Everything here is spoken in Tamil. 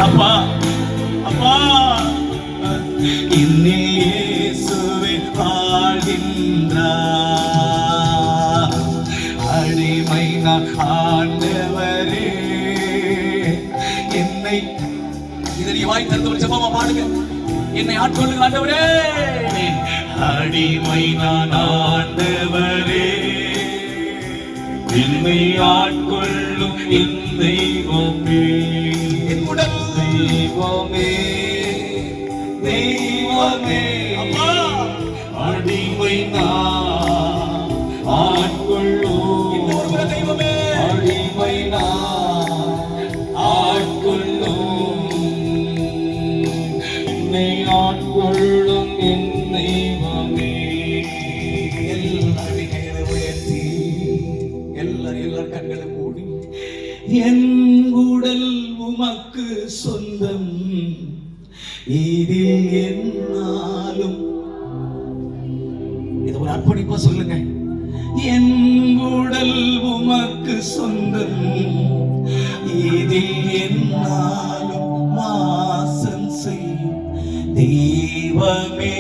அப்பா அப்பா இன்னில் இயேசுவே வாழ்கின்றார். அடிமை நான் ஆண்டவரே என்னை இதை நீ வாய் திறந்து ஒரு ஜெபமா பாடுங்க. என்னை ஆட்கொள்ளுங்க ஆண்டவரே. அடிமை நான் ஆண்டவரே என்னை ஆட்கொள்ளும் என் தெய்வமே. என் உடல் தெய்வமே தெய்வமே அப்பா அடிமை நான் ஆட்கொள்ளும் இன்னொரு தெய்வமே. அடிமை நான் ஆட்கொள்ளும் என்னை ஆட்கொள்ளும் என் தெய்வமே. எல்லாரும் கைகளை உயர்த்தி எல்லாரும் கண்களை மூடி என் உடல் உமக்கு சொந்தம் இதில் என்னாலும் இது ஒரு அர்ப்பணிப்பா சொல்லுங்க. என் உடல் உமக்கு சொந்தம் இதில் என்னாலும் வாசம் செய்யும் தெய்வமே.